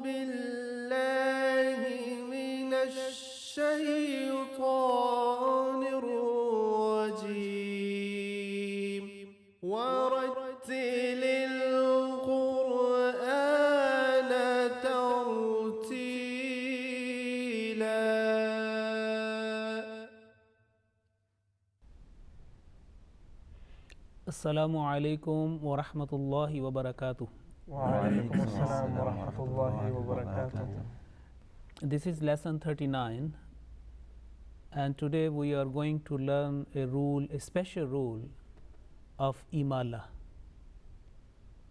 بالله من الشيطان الرجيم ورتل القرآن ترتيلا. Assalamu alaikum wa rahmatullahi wa barakatuh. Wa alaikum assalam wa rahmatullahi wa barakatuh. This is lesson 39, and today we are going to learn a special rule of Amalah.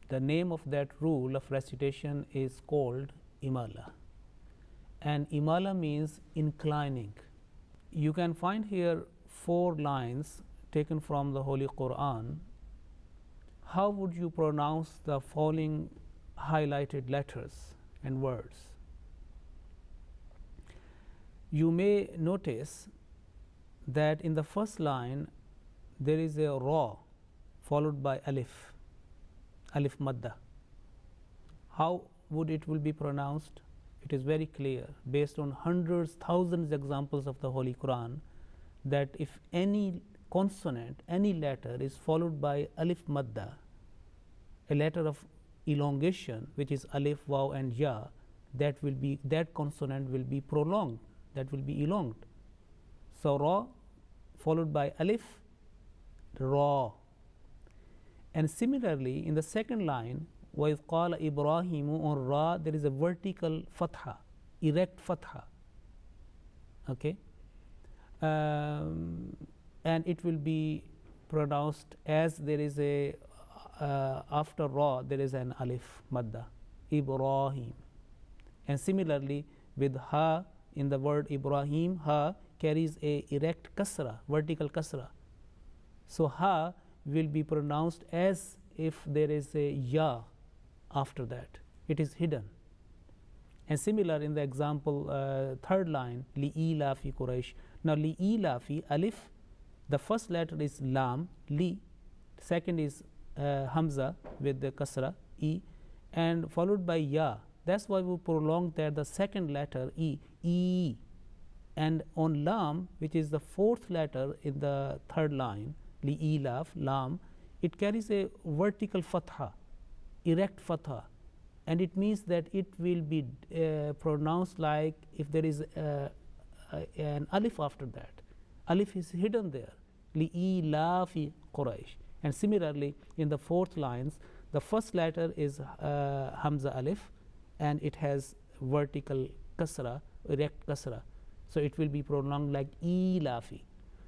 The name of that rule of recitation is called Amalah, and Amalah means inclining. You can find here 4 lines taken from the Holy Quran. How would you pronounce the following highlighted letters and words? You may notice that in the first line there is a ra followed by alif madda. How would it will be pronounced? It is very clear based on hundreds, thousands examples of the Holy Quran that if any consonant, any letter is followed by alif madda, a letter of elongation, which is alif, waw and ya, that consonant will be prolonged, that will be elonged. So ra followed by alif, ra. And similarly in the second line, وَإِذْ قَالَ إِبْرَاهِيمُ, on ra there is a vertical fatha, erect fatha, okay, and it will be pronounced as there is a after ra there is an alif madda, Ibrahim. And similarly with ha, in the word Ibrahim, ha carries a erect kasra, vertical kasra, so ha will be pronounced as if there is a ya after that, it is hidden. And similar in the example third line, li'ilafi Quraysh. Now li'ilafi, alif, the first letter is lam, li, second is hamza with the kasra, e, and followed by ya. That's why we prolonged there the second letter, e. And on lam, which is the fourth letter in the third line, li'ilaf, lam, it carries a vertical fatha, erect fatha, and it means that it will be pronounced like if there is an alif after that. Alif is hidden there, li'ilafi Quraysh. And similarly in the fourth lines, the first letter is hamza alif, and it has vertical kasra, erect kasra, so it will be pronounced like ilafi.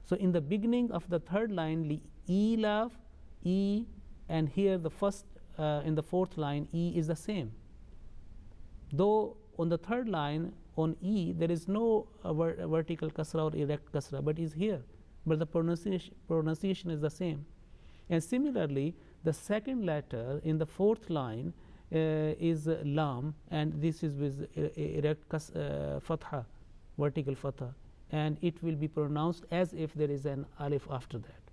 So in the beginning of the third line, ilaf, e, and here the first in the fourth line, e is the same, though on the third line on e there is no vertical kasra or erect kasra, but is here, but the pronunciation is the same. And similarly the second letter in the fourth line is lam, and this is with erect fatha, vertical fatha, and it will be pronounced as if there is an alif after that.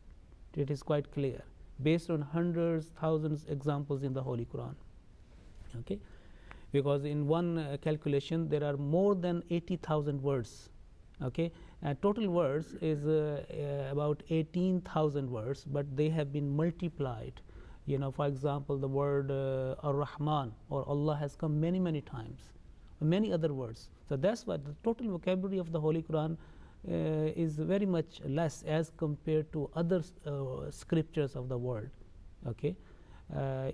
It is quite clear based on hundreds, thousands examples in the Holy Quran, okay, because in one calculation there are more than 80,000 words, okay, and total words is about 18,000 words, but they have been multiplied. You know, for example, the word Ar-Rahman or Allah has come many times, many other words. So that's why the total vocabulary of the Holy Quran is very much less as compared to other scriptures of the world, okay,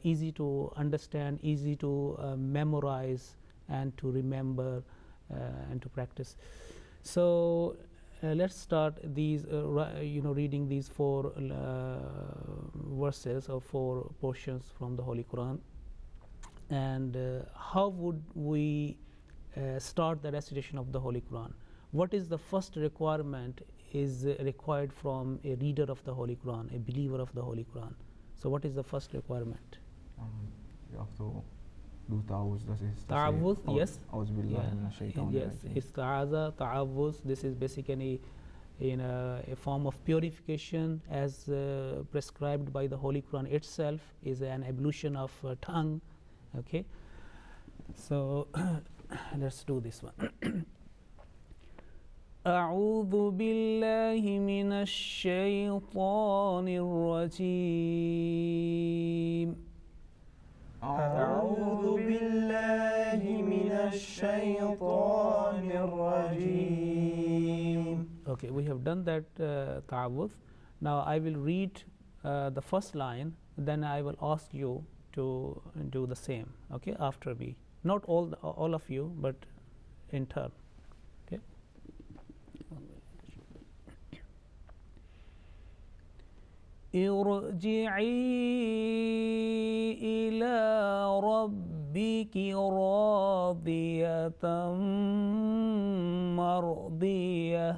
easy to understand, easy to memorize and to remember and to practice. So let's start these reading these 4 verses or 4 portions from the Holy Quran. And how would we start the recitation of the Holy Quran? What is the first requirement is required from a reader of the Holy Quran, a believer of the Holy Quran? So what is the first requirement? You have to do ta'awuz, that is ta'awuz, yes. Yes, ista'aza, ta'awuz, this is basically a form of purification as prescribed by the Holy Quran itself, is an ablution of tongue, okay. So let's do this one. أعوذ بالله من الشيطان الرجيم. أعوذ بالله من الشيطان الرجيم. Okay, we have done that ta'awudh. Now I will read the first line, then I will ask you to do the same, okay, after me. Not all of you, but in turn. Okay. ارجعي إلى ربك راضية مرضية.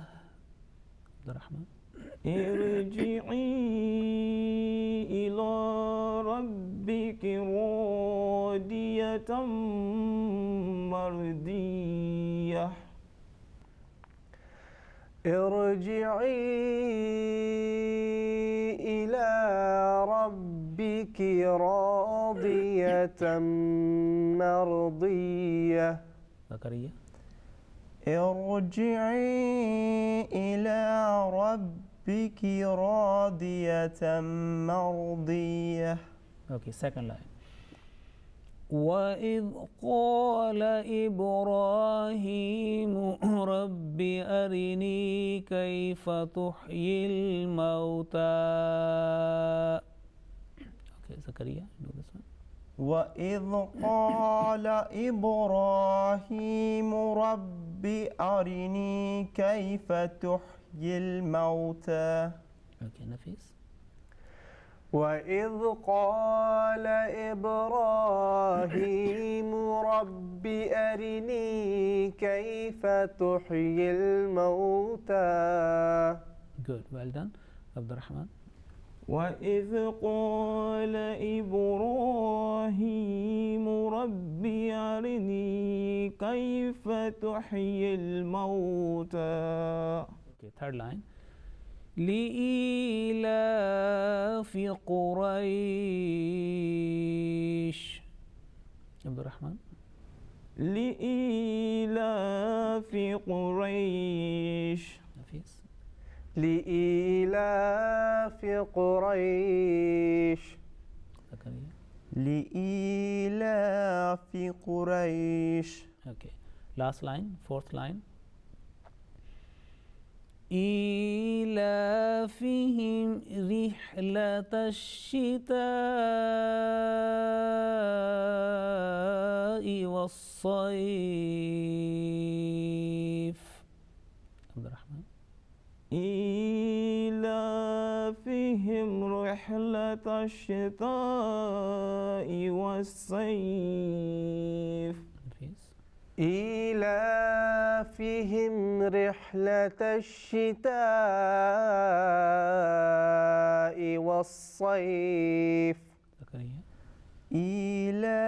عبد الرحمن. ارجعي إلى ربك راضية مرضية. ارجعي إلى ربك راضية مرضية. زكريا. ارجعي إلى ربك راضية مرضية. Okay, second line. وإذ قال إبراهيم رب أرني كيف تحيي الموتى. Okay, Zakaria, do this one. وإذ قال إبراهيم رب أرني كيف تحيي الموتى. Okay, Nafis. وإذ قال إبراهيم رب أرني كيف تحيي الموتى. Good, well done. عبد الرحمن. وإذ قال إبراهيم رب أرني كيف تحيي الموتى. Okay, third line. لإيلاف قريش. عبد الرحمن. لإيلاف قريش. نفيس. لإيلاف قريش. زكريا. لإيلاف قريش. Okay, last line, fourth line. إيلافهم رحلة الشتاء والصيف. عبد الرحمن. إيلافهم رحلة الشتاء والصيف. نفيس. إيلافهم رحلة الشتاء والصيف. زكريا. إيلافهم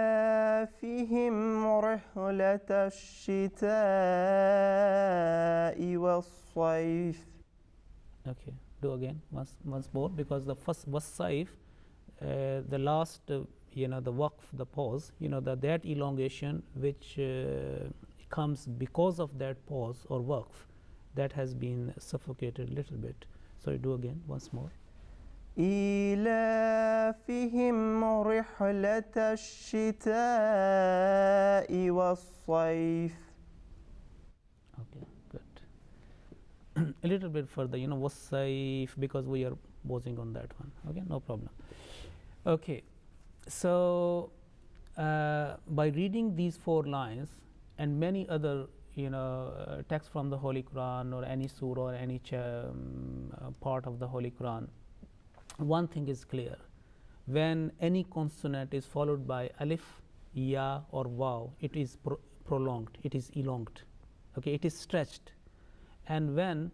رحلة الشتاء والصيف. Okay, do again once more, because the first was saif, the last the waqf, the pause, that elongation which comes because of that pause or waqf, that has been suffocated a little bit. So you do again once more. إيلافهم رحلة الشتاء والصيف. Okay, good. A little bit further, was safe, because we are pausing on that one. Okay, no problem. Okay, so by reading these 4 lines and many other texts from the Holy Quran or any surah or any part of the Holy Quran, one thing is clear: when any consonant is followed by alif, ya or waw, it is prolonged, it is elonged, okay, it is stretched. And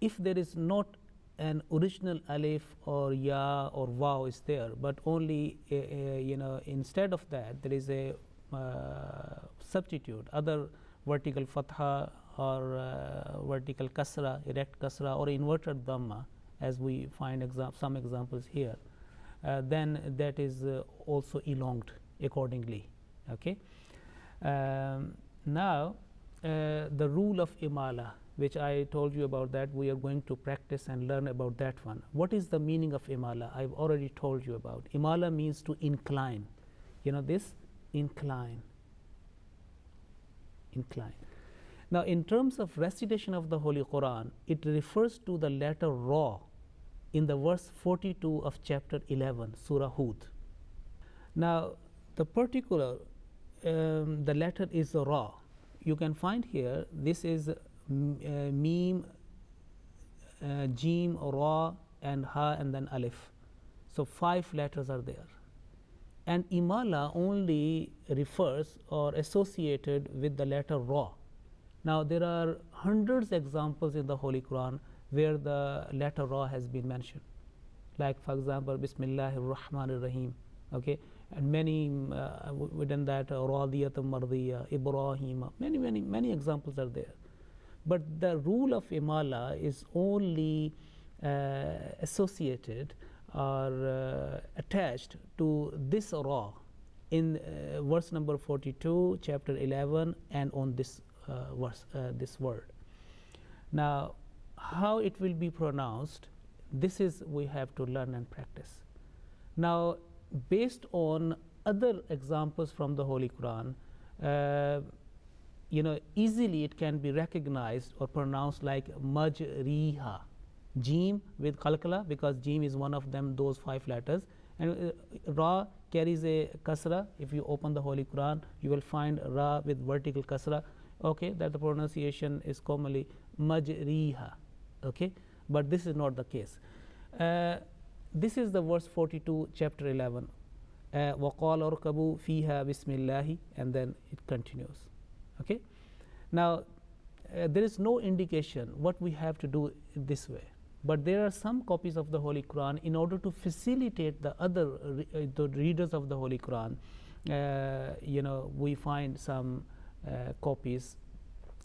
if there is not an original alif or ya or waw is there, but only instead of that there is a substitute, other vertical fatha or vertical kasra, erect kasra, or inverted dhamma, as we find some examples here, then that is also elonged accordingly. Okay, Now, the rule of Amalah, which I told you about, that we are going to practice and learn about that one. What is the meaning of Amalah? I've already told you about. Amalah means to incline. You know this? Incline. Incline. Now, in terms of recitation of the Holy Quran, it refers to the letter Ra in the verse 42 of chapter 11, Surah Hud. Now, the particular, the letter is Ra. You can find here, this is Mim, Jim, Ra, and Ha, and then Alif. So 5 letters are there. And Amalah only refers or associated with the letter Ra. Now, there are hundreds of examples in the Holy Quran where the letter Ra has been mentioned. Like, for example, Bismillahir Rahmanir Rahim. Okay, and many within that Radiyatum Mardiya, Ibrahim, many examples are there. But the rule of Amalah is only associated or attached to this Ra in verse number 42, chapter 11, and on this verse, this word. Now, how it will be pronounced, this is we have to learn and practice. Now, based on other examples from the Holy Quran, easily it can be recognized or pronounced like Majriha, Jim with Qalqala, because Jim is one of them, those 5 letters, and Ra carries a kasra. If you open the Holy Quran, you will find Ra with vertical kasra. Okay, that the pronunciation is commonly Majriha. Okay, but this is not the case. This is the verse 42, chapter 11. وَقَالَ ارْكَبُوا فِيهَا بِسْمِ اللَّهِ, and then it continues. Okay, now there is no indication what we have to do this way, but there are some copies of the Holy Quran. In order to facilitate the other the readers of the Holy Quran, we find some copies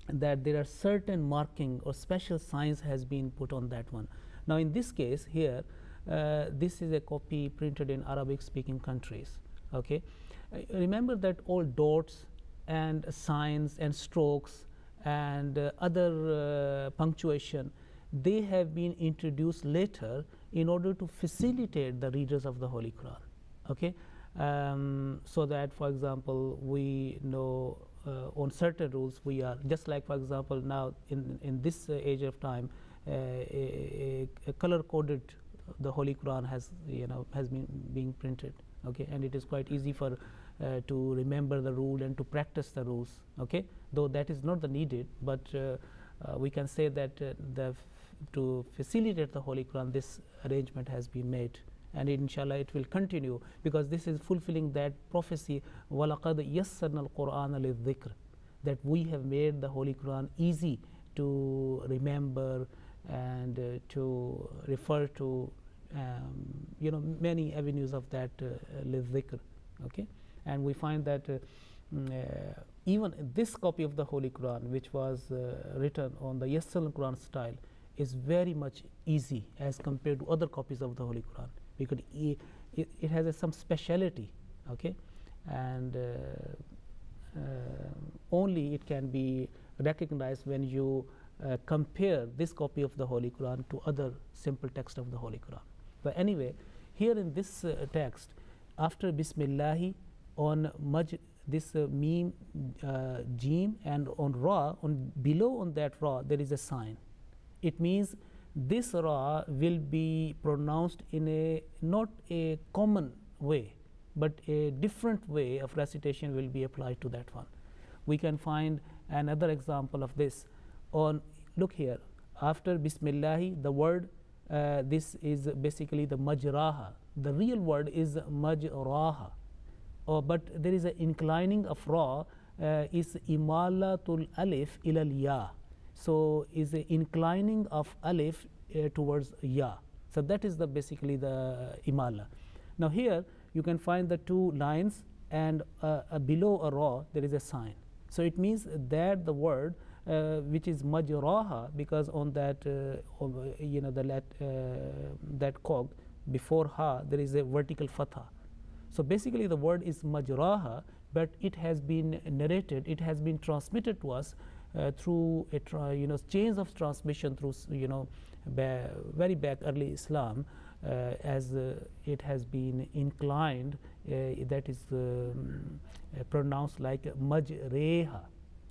that there are certain marking or special signs has been put on that one. Now, in this case here, this is a copy printed in Arabic speaking countries. Okay, remember that all dots and signs and strokes and other punctuation, they have been introduced later in order to facilitate the readers of the Holy Quran. Okay, so that, for example, we know on certain rules we are just like, for example, now in this age of time, a color coded the Holy Quran has been being printed. Okay, and it is quite easy for to remember the rule and to practice the rules. Okay, though that is not the needed, but we can say that to facilitate the Holy Quran, this arrangement has been made, and inshallah it will continue, because this is fulfilling that prophecy, وَلَقَدْ يَسَّرْنَا الْقُرْآنَ لِلذِّكْرِ, that we have made the Holy Quran easy to remember and to refer to, many avenues of that لِلذِّكْر. Okay, and we find that even this copy of the Holy Quran, which was written on the Yassar Quran style, is very much easy as compared to other copies of the Holy Quran, because it has some speciality. Okay, and only it can be recognized when you compare this copy of the Holy Quran to other simple text of the Holy Quran. But anyway, here in this text, after Bismillahi, on this Mim, Jim, and on Ra, below on that Ra, there is a sign. It means this Ra will be pronounced in not a common way, but a different way of recitation will be applied to that one. We can find another example of this. Look here, after Bismillahi, the word, this is basically the Majraha. The real word is Majraha. But there is an inclining of Ra, is Imalatul Alif ilal Ya. So is a inclining of Alif towards Ya. So that is basically the Imala. Now here you can find the 2 lines, and below a Ra there is a sign. So it means that the word which is Majraha, because on that that cog before Ha there is a vertical fatha. So basically the word is Majraha, but it has been narrated, it has been transmitted to us through a chains of transmission through very back early Islam, as it has been inclined, that is pronounced like majreha,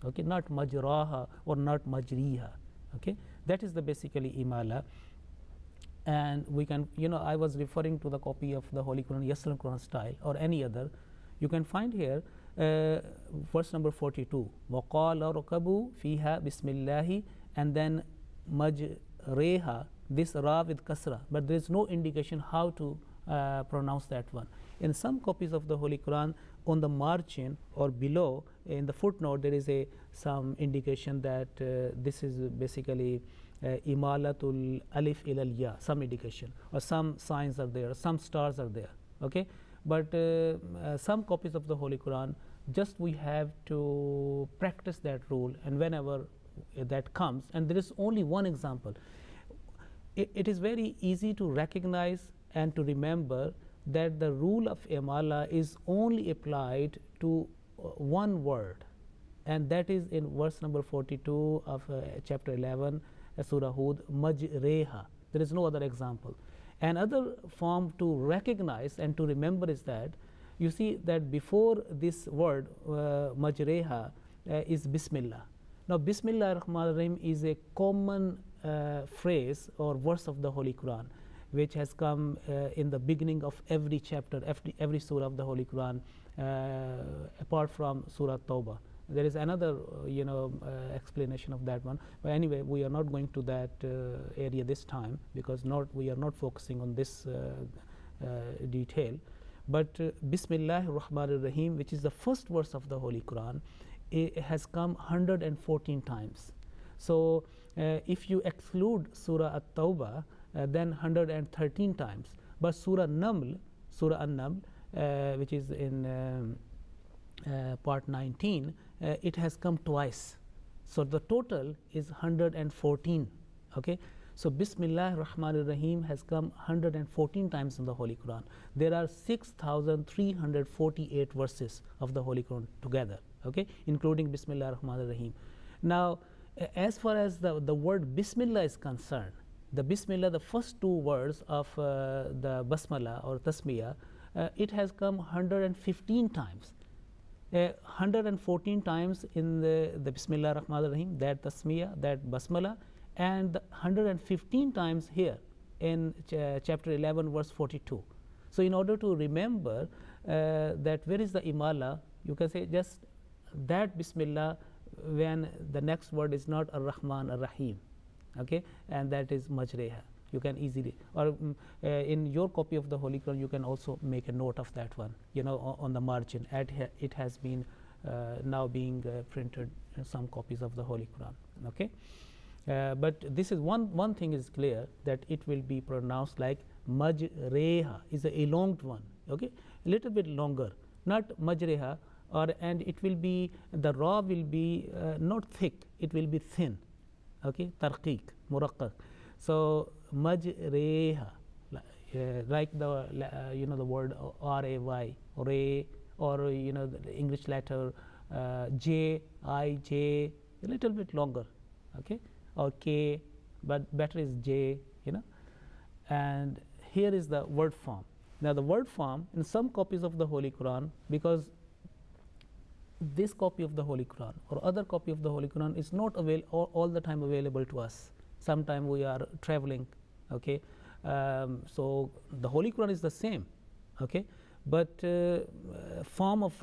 okay, not majraha or not majriha, okay. That is the basically Amalah. And we can, I was referring to the copy of the Holy Quran, Yaslan Quran style or any other. You can find here verse number 42, وَقَالَ رَكَبُوا فِيهَا بِسْمِ اللَّهِ, and then majreha, this ra with kasra, but there is no indication how to pronounce that one. In some copies of the Holy Quran, on the margin or below in the footnote, there is some indication that this is basically imalatul alif ilal ya, some indication, or some signs are there, some stars are there, okay. But some copies of the Holy Quran, just we have to practice that rule, and whenever that comes, and there is only one example, it is very easy to recognize and to remember that the rule of Amalah is only applied to one word, and that is in verse number 42 of chapter 11, Surah Hud, majreha. There is no other example. Another form to recognize and to remember is that you see that before this word majreha is Bismillah. Now Bismillah ar-Rahman ar-Rahim is a common phrase or verse of the Holy Quran, which has come in the beginning of every chapter, every surah of the Holy Quran, apart from Surah Tawbah. There is another explanation of that one, but anyway, we are not going to that area this time, because we are not focusing on this detail. But Bismillahir Rahmanir Rahim, which is the first verse of the Holy Quran, it has come 114 times. So if you exclude Surah At-Tawbah, then 113 times. But Surah An-Naml, which is in part 19, it has come twice. So the total is 114. Okay. So Bismillah Rahman Rahim has come 114 times in the Holy Quran. There are 6,348 verses of the Holy Quran together, okay, including Bismillah Rahman Rahim. Now, as far as the word Bismillah is concerned, the Bismillah, the first two words of the Basmala or Tasmiyah, it has come 115 times. 114 times in the Bismillah Rahman Rahim, that Tasmiyah, that Basmala, and 115 times here in chapter 11 verse 42. So in order to remember that where is the Amalah, you can say just that Bismillah when the next word is not Ar-Rahman Ar-Rahim, okay, and that is Majreha. You can easily, or in your copy of the Holy Quran, you can also make a note of that one, on the margin. It has been now being printed in some copies of the Holy Quran, okay. But this is one thing is clear, that it will be pronounced like Majreha, is a elonged one, okay, a little bit longer, not Majreha, and it will be, the ra will be not thick, it will be thin, okay, Tarqiq, Muraqqaq. So Majreha, like the the word R-A-Y, Ray, or the English letter J-I-J, a little bit longer, okay, or K, but better is J, and here is the word form. Now the word form in some copies of the Holy Quran, because this copy of the Holy Quran or other copy of the Holy Quran is not all the time available to us. Sometime we are traveling, okay, so the Holy Quran is the same, okay, but form of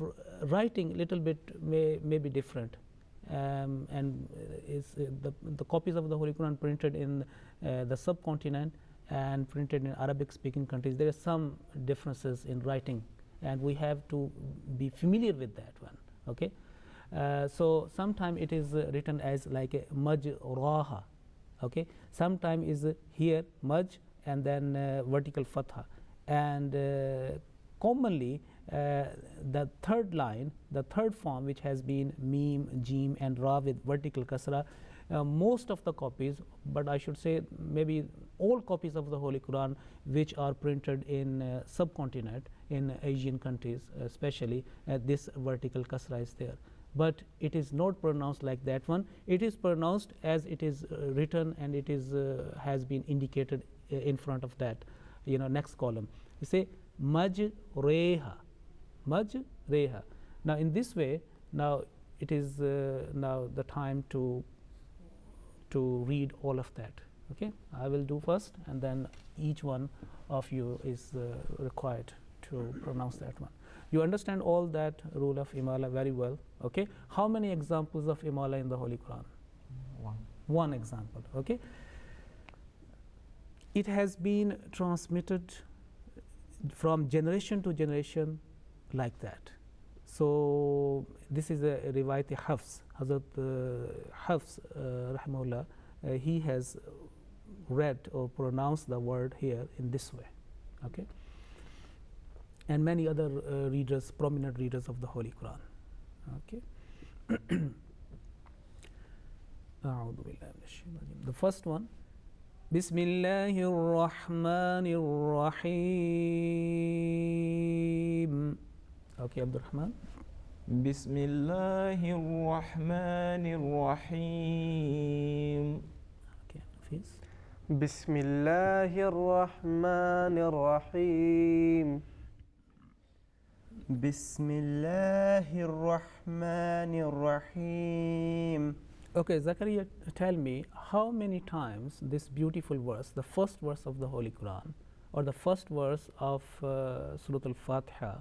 writing little bit may be different, and is the copies of the Holy Quran printed in the subcontinent and printed in Arabic speaking countries, there are some differences in writing, and we have to be familiar with that one, okay. So sometime it is written as like a Majraha, okay, sometime is here Maj and then vertical Fatha, and commonly the third line, the third form, which has been Mim, Jim and Ra with vertical Kasra, Most of the copies, but I should say maybe all copies of the Holy Quran which are printed in subcontinent, in Asian countries especially, this vertical kasra is there. But it is not pronounced like that one. It is pronounced as it is written, and it is has been indicated in front of that, next column. You say majreha, majreha. Now in this way, now it is now the time to read all of that. Okay, I will do first, and then each one of you is required to pronounce that one. You understand all that rule of Amalah very well. Okay, how many examples of Amalah in the Holy Quran? One example. Okay, it has been transmitted from generation to generation like that. So this is a riwayat Hafs. Hazrat Hafs rahimahullah, he has read or pronounced the word here in this way. Okay, and many other readers, prominent readers of the Holy Quran. Okay. The first one, Bismillahir Rahmanir Rahim. Okay, Abdul Rahman. Bismillahir Rahmanir Rahim. Okay, Hafiz. Bismillahir Rahmanir Rahim. Bismillahir Rahmanir Rahim. Okay, Zakaria, tell me how many times this beautiful verse, the first verse of the Holy Quran, or the first verse of Surah Al-Fatiha,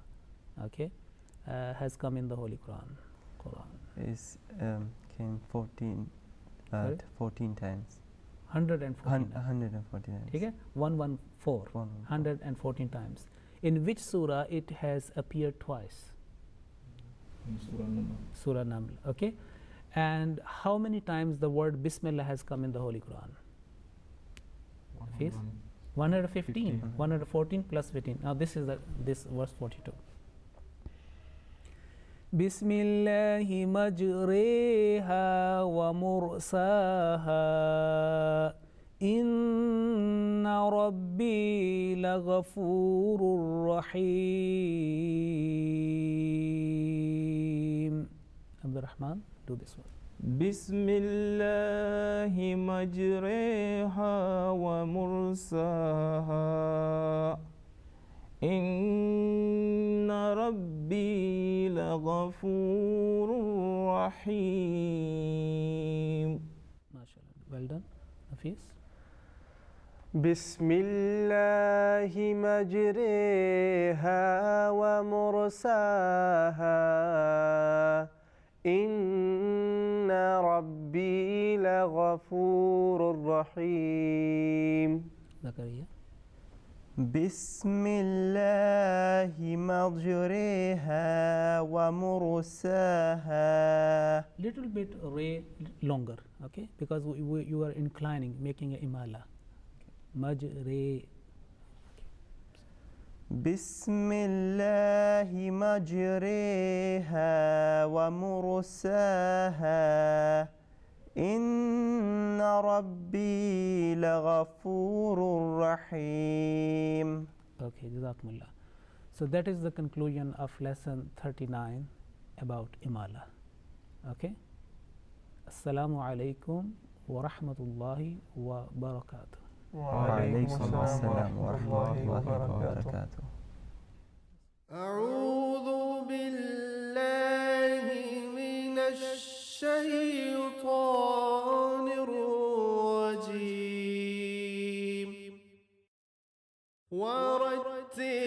okay, has come in the Holy Quran. Is came 14 times. 114. 114 times. Okay, 114. 114 times. In which surah it has appeared twice? In Surah Naml. Surah Naml. Okay, and how many times the word Bismillah has come in the Holy Quran? 115. 114 plus 15. Now this is this verse 42. Bismillahi majreha wa mursaha, inna rabbi laghafurur rahim. Abdul Rahman, do this one. Bismillahi majreha wa mursaha, inna rabbi laghafurur rahim. MashaAllah. Well done. Hafiz. Bismillahi majreha wa mursaha, inna rabbi laghafurur rahim. Zakaria. Bismillahi majreha wa mursaha. Little bit longer, okay, because you are inclining, making a imala. Majre. Bismillahi majreha wa mursaha, inna rabbi laghafurur rahim. Okay, Jazakumullah. So that is the conclusion of lesson 39 about Amalah. Okay. Assalamu alaikum wa rahmatullahi wa barakatuh. Wa alaykum assalam wa rahmatullahi wa barakatuh. أعوذ بالله من الشيطان الرجيم ورتل